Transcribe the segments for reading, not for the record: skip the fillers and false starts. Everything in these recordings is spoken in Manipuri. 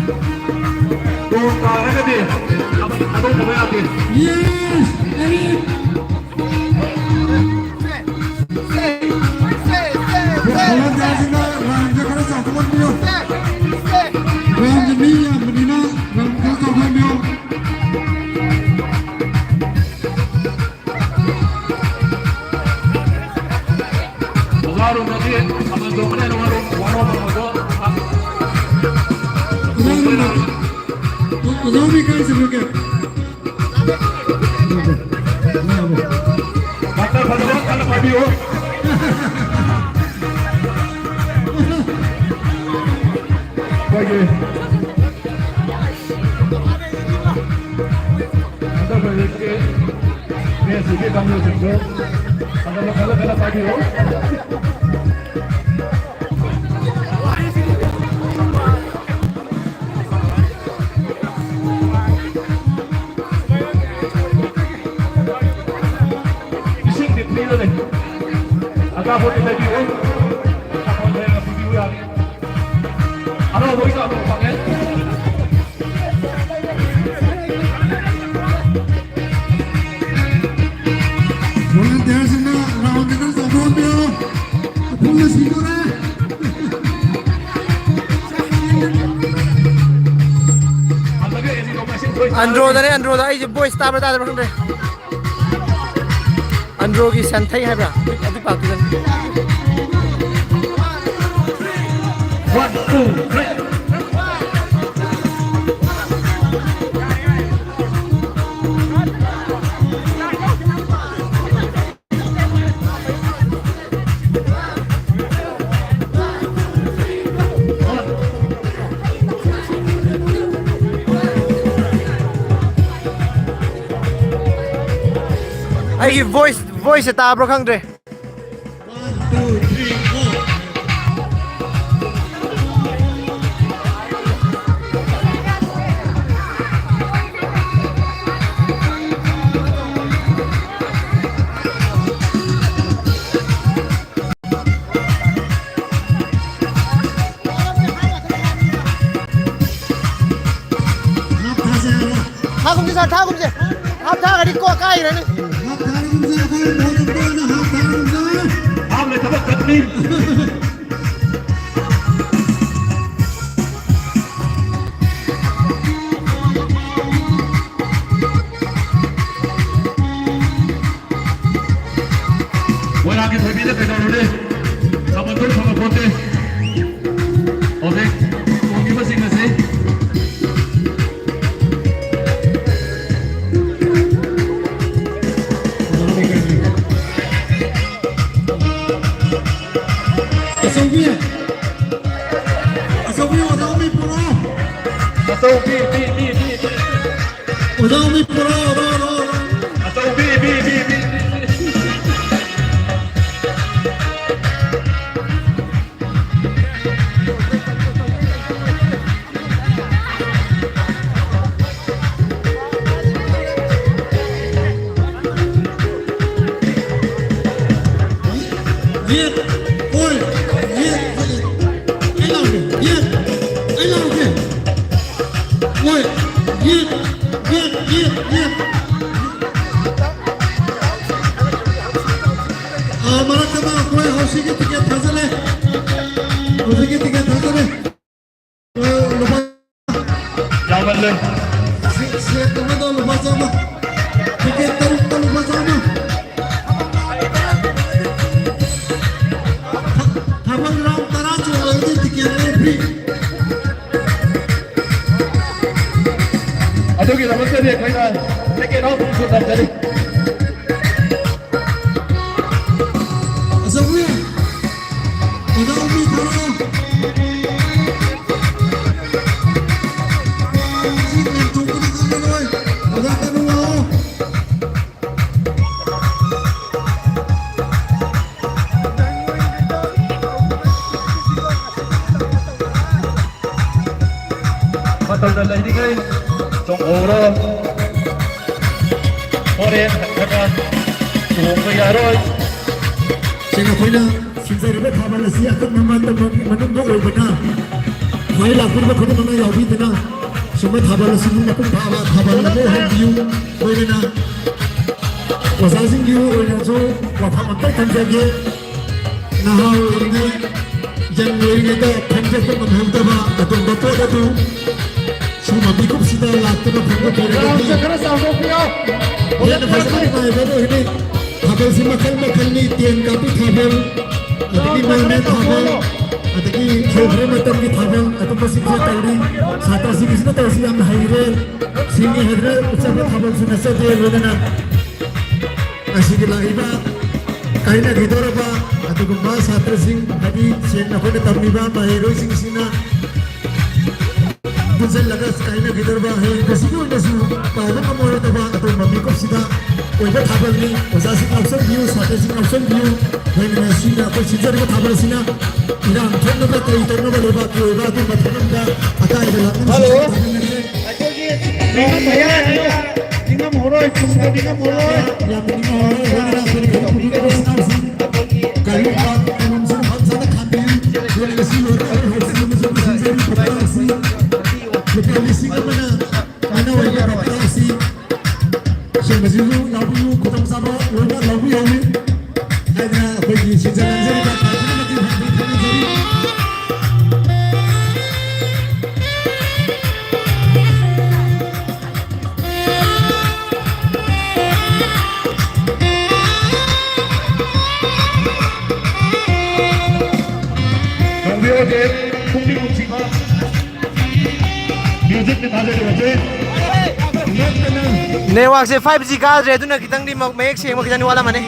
Tuh kah kan dia? Apa namanya dia? Yes, Eric. Kalau dia sudah rancang kalau satu pun dia. Rancang dia, Medina, rancang satu pun dia. Warung nanti, apa dokumen warung warung. Zombie guys, look at. Mata pada kalau video. Bagi. Mata bagi ke. Ni sikit kamu juga. Kalau video. Agak boleh video, agak boleh video yang. Ano, boleh tak aku pakai? Boleh dia sana, rawan dengan satu dia. Boleh sih tu lah. Andro tadi Andro tadi je boy star berada di mana? Andro ki santai hai bra, aduh pak tu kan. 1, 2, 3. Ai voice ta bro khang dre. 1, 2, 3, 4. Tha kum je. Hap tha gadi ko kai re ni. Am le tabak katni. Buat lagi berbeda dengan udah. Sama tu sama konte. Okey. Mungkin masing-masing. Atau bi. Udah umi pro. Atau bi. Lihat, oi, lihat. I love it. Oi, lihat. Mana kata aku harus ikut tiket hasil lupa. Jangan le. Siap teman tu lupa sama. Tiket terus lupa sama. Habang ram teracu lagi tiket free. Aduh kita mesti dia kena. Tiket out sudah jadi. Semua. Udah umi pro. Matau dah lagi kan. Trong oro. Oren kata. Tunggu ya roy. Saya nak punya. Sinzai dapat kabar Malaysia akan membantu menunggu benar. ꯈ꯭ꯋꯥꯏ ꯂꯥꯛꯄꯤꯕ ꯈꯨꯗꯤꯡꯃꯛꯅ ꯌꯥꯎꯕꯤꯗꯨꯅ ꯁꯨꯝꯕ ꯊꯥꯕꯜ ꯑꯁꯤꯕꯨ ꯃꯄꯨꯡ ꯐꯥꯕ ꯊꯥꯕꯜ ꯑꯃ ꯑꯣꯏꯍꯟꯕꯤꯌꯨ ꯂꯣꯏꯅꯅ ꯑꯣꯖꯥꯁꯤꯡꯒꯤ ꯑꯣꯏꯅꯁꯨ ꯋꯥꯐꯝ ꯑꯝꯇ ꯊꯝꯖꯒꯦ ꯅꯍꯥ ꯑꯣꯏꯔꯤꯉꯩ ꯌꯪ ꯑꯣꯏꯔꯤꯉꯩꯗ ꯈꯟꯖꯕ ꯉꯝꯍꯧꯗꯕ ꯑꯗꯨꯝꯕ ꯄꯣꯠ ꯑꯗꯨ ꯁꯨꯝꯕ ꯃꯤꯀꯨꯞꯁꯤꯗ ꯂꯥꯛꯇꯨꯅ ꯐꯪꯕ ꯍꯦꯟꯅ ꯐꯖꯅ ꯅꯨꯡꯉꯥꯏꯕ ꯑꯣꯏꯒꯅꯤ ꯊꯥꯕꯜꯁꯤ ꯃꯈꯜ ꯃꯈꯜꯅꯤ ꯇꯦꯟ ꯀꯥꯞꯄꯤ ꯊꯥꯕꯜ ꯑꯗꯒꯤ ꯃꯩꯃꯦ ꯊꯥꯕꯜ ꯑꯗꯒꯤ ꯈꯦꯈ꯭ꯔꯦ ꯃꯇꯝꯒꯤ ꯊꯥꯕꯜ ꯑꯗꯨꯝꯕꯁꯤꯡꯁꯦ ꯇꯧꯔꯤ ꯁꯥꯇ꯭ꯔꯁꯤꯡꯁꯤꯅ ꯇꯧꯔꯤꯁꯤ ꯌꯥꯝꯅ ꯍꯩꯔꯦ ꯁꯤꯡꯉꯤ ꯍꯩꯔꯦ ꯎꯠꯆꯕ ꯊꯥꯕꯜꯁꯨ ꯅꯠꯆꯗꯦ ꯂꯣꯏꯅꯅ ꯉꯁꯤꯒꯤ ꯂꯥꯛꯏꯕ ꯀꯥꯏꯅꯈꯤꯗꯧꯔꯕ ꯑꯗꯨꯒꯨꯝꯕ ꯁꯥꯇ꯭ꯔꯁꯤꯡ ꯍꯥꯏꯗꯤ ꯁꯦꯡꯅ ꯑꯩꯈꯣꯏꯅ ꯇꯝꯂꯤꯕ ꯃꯍꯩꯔꯣꯏꯁꯤꯡꯁꯤꯅ ꯄꯨꯟꯁꯤꯜꯂꯒ ꯀꯥꯏꯅꯈꯤꯗꯧꯔꯕ ꯍꯌꯦꯡꯕꯁꯤꯒꯤ ꯑꯣꯏꯅꯁꯨ ꯀꯥꯎꯕ ꯉꯝꯃꯔꯣꯏꯗꯕ ꯑꯗꯨꯒꯨꯝꯕ ꯃꯤꯀꯨꯞꯁꯤꯗ ꯑꯣꯏꯕ ꯊꯥꯕꯜꯅꯤ ꯑꯣꯖꯥꯁꯤꯡ ꯌꯥꯎꯁꯟꯕꯤꯌꯨ ꯁꯥꯇ꯭ꯔꯁꯤꯡ ꯌꯥꯎꯁꯟꯕꯤꯌꯨ ꯂꯣꯏꯅꯅ ꯁꯤꯅ ꯑꯩꯈꯣꯏ ꯁꯤꯟꯖꯔꯤꯕ ꯊꯥꯕꯜ ꯑꯁꯤꯅ ꯏꯔꯥꯡ ꯊꯣꯛꯅꯕ ꯀꯔꯤ ꯇꯧꯅꯕ ꯂꯩꯕꯥꯛꯀꯤ ꯑꯣꯏꯕ ꯑꯗꯨꯒꯨꯝꯕ ꯊꯕꯛꯇ ꯑꯀꯥꯏꯕ नेटवर्क से 5G काद्रे अदुना खितंगदी मयेक सेंग खितंगदी वाला माने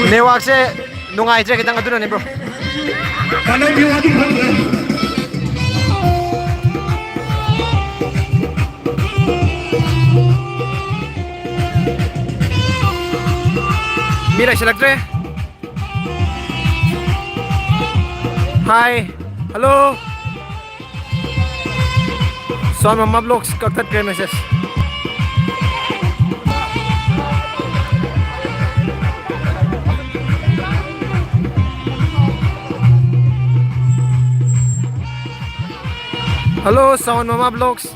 नेटवर्क से नुंगाइद्रे खितंग अदुना ने bro Mira, selagre. Hi. Hello. So Mama Vlogs kaktat kay message. Hello, Sound Mama Vlogs.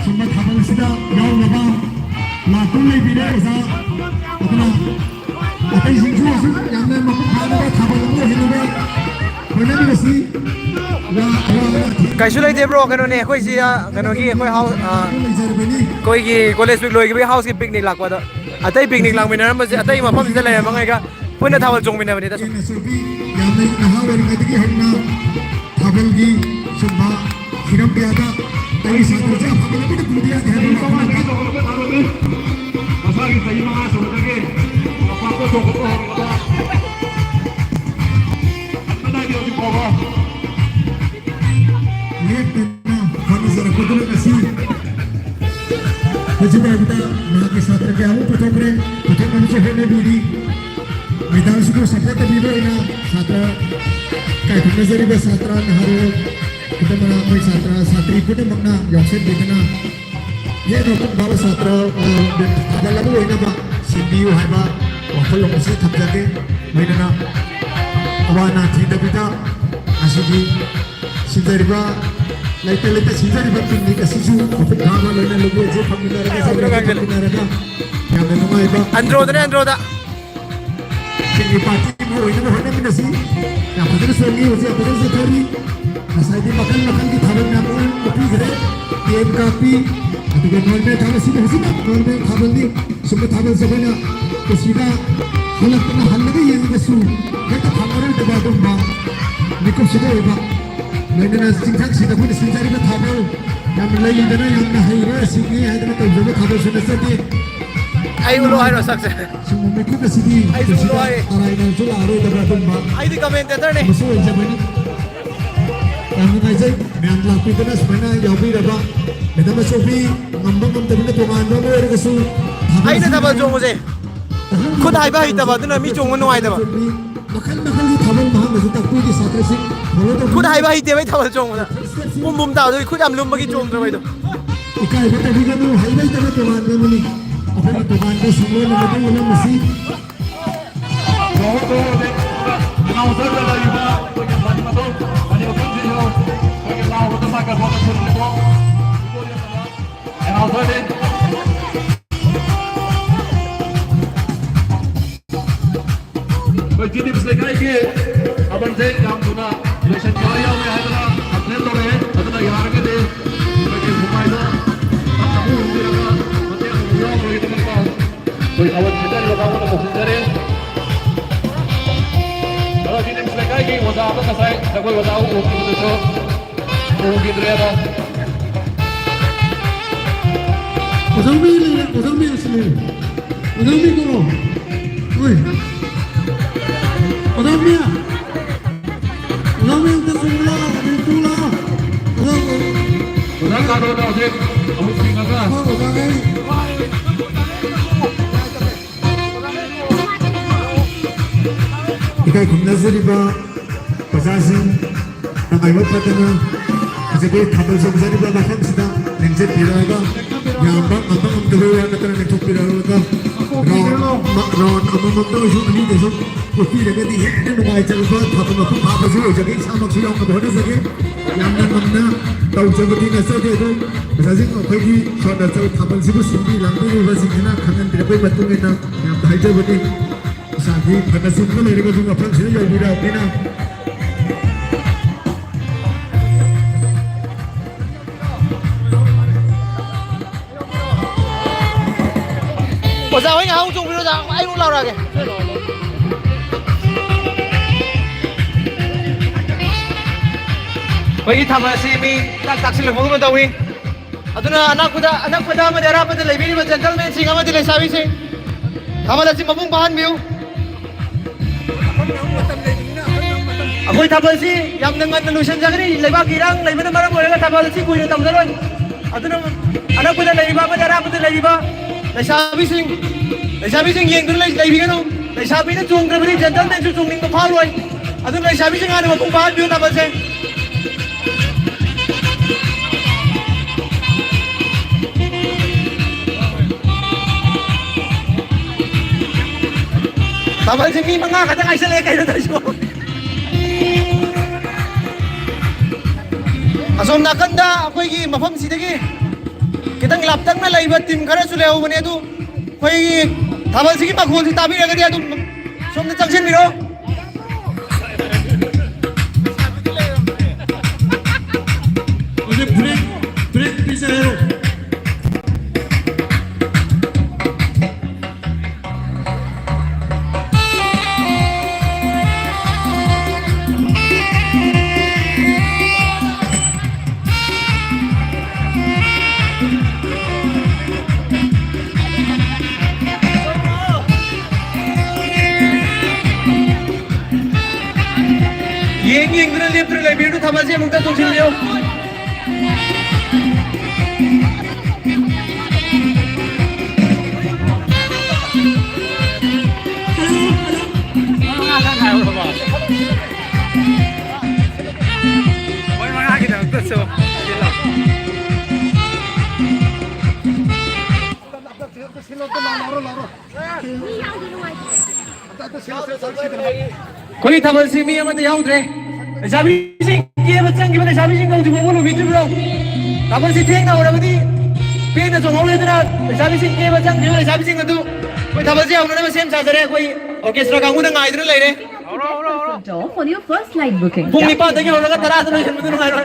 summa thabal sida yaw laba la kulai bire sa apna atai singsu asu yamne mapu khana ba thabal mo hinube kone ni si la Kaisu lai de bro kano ne khoi si kano gi khoi house koi gi college week loi gi house gi picnic lakwa da atai picnic lang minar ma atai ma pham se lai ma ngai ga puina thabal jong minar ni da yamne naha wari ngai gi henna thabal gi summa hiram piada Tadi saat kerja, apa lagi tu dia di hadapan orang lagi. Masa kita ini mana sudah lagi, apa aku cukup orang kita. Mana dia di bawah. Lihat mana, kami sudah kudu kasih. Kecuali kita nak saat kerja, aku betul manusia hendak diri. Kita harus juga support diri ina satra. Kayak kita jadi bersatra harus. Kita melalui satra satri pun makna Yosef ditena ye dokter bawa satra dan ada lalu ini apa simbiu haba wakil lokasi thapjake mainana awana thida bita asigi sinjariba laita sinjariba pinni kasisu upet gama lena lugu je pamina raga yang menunggu iba Androda pinni parti mu ini mau hanya minasi yang betul suami usia betul sekali Asal di makan di thabal namun kopi gede, tiap kopi, atau kemudian thabal sini kemudian thabal ni semua thabal sebenarnya kesida halak lagi yang kesu, kita thabal itu baru bang, nikop sudah iba, lainnya singkang sida pun singkari thabal, yang lain dana yang nahira sini ada thabal thabal sudah sedih. Ayo lo ayo sakse. Semua mereka kesini, kesida arai nanti lari baru bang. Ayo di komentator nih. Masuk aja bani. Kami ngajak yang lakukan itu sebenarnya jauhi dah pak. Kita masuk di ngambang tapi tuangan bawa orang kesu. Ayo dah tabal jong muje. Kau dah iba itu tabal tu nak mi jong mana ayo tabal. मखन मखन की थावल महान में तक पूरी सात्र सिंह फॉलो तो คุณหายไปเตียไว้ทำอะไรจงนะมุมตาด้วยคุณดำลุมเมื่อกี้จงจะไปดู इकाई बता दी कि हाईवे तक तो मान में मिली अपने दुकान के संग में लगे हुए मसी बहुत अवसर लगा युवा कोई पानी मत पानी ओपन से हो कोई लाओ तो साकर बहुत अच्छे को अवसर दे कोई चीनी पिछले काय के अपन से काम सुना इलेक्शन क्या में है ना अपने तो रहे अपना यार के दे कोई घुमाई दो अब उनके लगा मते हुआ कोई तो का कोई अवध मिटर लगा वो तो सुंदर है kalau chini पिछले काय के वजा apa kasai कोई बताओ वो की तो वो की तरह उदमी असली उदमी करो ओए उदमी उनका सुनला बिल्कुल udah kalau udah udah kamu tinggal kan इकाई घूमना जरिबा पचासिं तंगाइबा पतना जबे थाबल सब जरिबा बाथम सिदा नेंजे पिरागा याबा अबा अमदबे या नतरा ने ठोक पिरागा रॉन अमम तो जो अनी देसो कोती लगे दी है ने नुमाई चलबा थाबल को पाप जो जगे सामक सिया को होने सके यामना नमना तौ जगती न सके तो पचासिं अखोगी शॉट चल थाबल सिबु सिंबी लांबे बसिना खनन तिरबे मतुंगेना याम धाइजे बदि साथी पचासिं को लेरे को अपन से जो बिरा बिना Ủa sao ấy nhà không dùng video ra anh cũng lao ra kìa Vậy thầm là si mi tak sila mo man dawi Aduna anak pada madara pada lebi ni gentleman singa ma dile sabi sing Thamala si mabung bahan miu Ako'y thabal si yam nangan nalusan sa kani leba kirang leba na marang wala thabal si kuy na tawdalon Aduna anak pada leba madara pada leba Sabi sing yeng dun lai bigan no sabi na chung kabri gentleman su chung ning ko phal hoy adun lai sabi sing ano kung bahal biyo tabal se tabal sing mi mga katang ay salay kayo na tayo asom nakanda ako'y ki mapam sidagi kitang laptang na laibat tim kara suleho bane tu koi thabal sigi makhol si tabi raga dia tu somne changsin biro okay break पीछे है yeng dun lip dun lai biru thabal si mungta changsin leo Koi thabal si mi amata yaudre sabi sing kia bachang ki bane sabi sing kau jubo bolu bitu bro thabal si theng na ora badi pe na jong hole dra sabi sing kia bachang ki bane sabi sing adu koi thabal si auna na sem sa dare koi orchestra kangu na ngai dra lai re door for your first flight booking. pung ni pa tagi hole ka tara dra sem tu ngai ro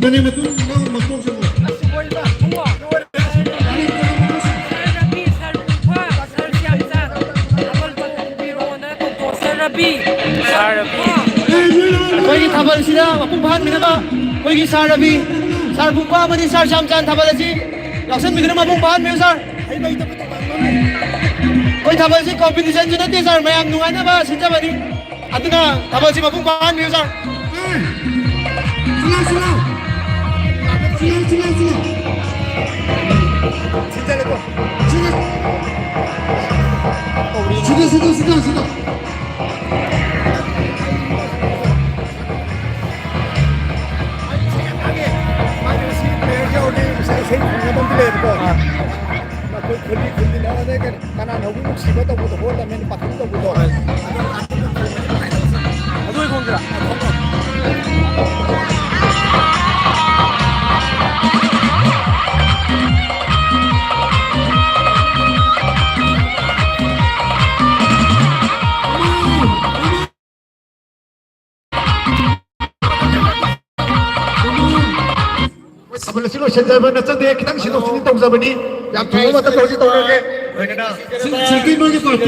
मैंने मैं तुम मकों से koi thabal sida mapung bahan mi na ba koi ki sarabi sar bungpa mani sar samchan thabal si laksan mi na mapung bahan mi sar koi thabal si competition jina te sar mayam nungai na ba sinja bani ꯑꯗꯨꯅ ꯊꯥꯕꯜꯁꯤ ꯃꯄꯨꯡ ꯐꯥꯍꯟꯕꯤꯌꯨ ꯁꯥꯔ 슬라우 슬라우 슬라우 슬라우 슬라우 진짜 내 거. 수고 아도이 공들아. sabal silo senjaba na chade kitang sino sini tong zabani yam thunga mata toji tawrage hoinana Second one is called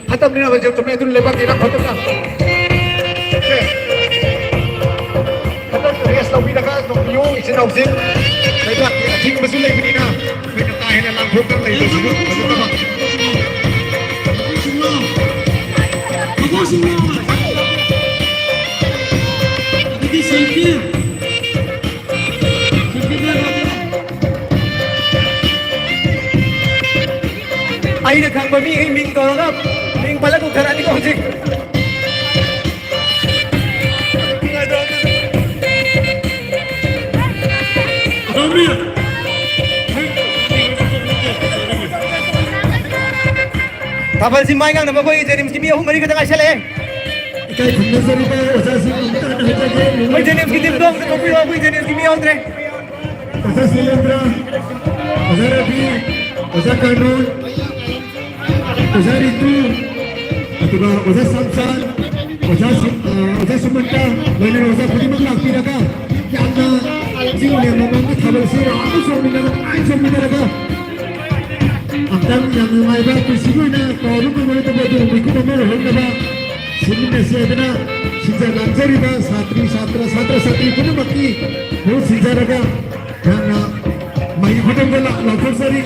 khatam ni na baje tumne dun leba dina khatam na khatam res lawi daga no yo isin au sin leba thing masul lei bini na hoina ta hena lang phok kang lei do sinu Ay naghang bami ming ko nga ming pala kung karani ko jik. Tapal si Mai ngang na makoy jenim si Mia humari ka sele. Kay Khundasari ba Osasi Oi jenim ki tim dong ko pi oi jenim ki Mia andre. Osa Silendra Osa Rabi Osa Kanun Osa Ritu Atuba Osa Samsan Osa Sumanta Lain Osa Pudimag Lakpi Raka Yang na Singnya Mamang Thabal Sira Aku Somina Ay Somina Raka Angkang yang may ba Kusigo na Karu ko mga tabi Biku na mga Hong na ba Sinina siya na Sinja Lanjari ba Satri Satra Satra Satri Kuna Maki Mo Sinja Raka yang mai hutang bola langsung sari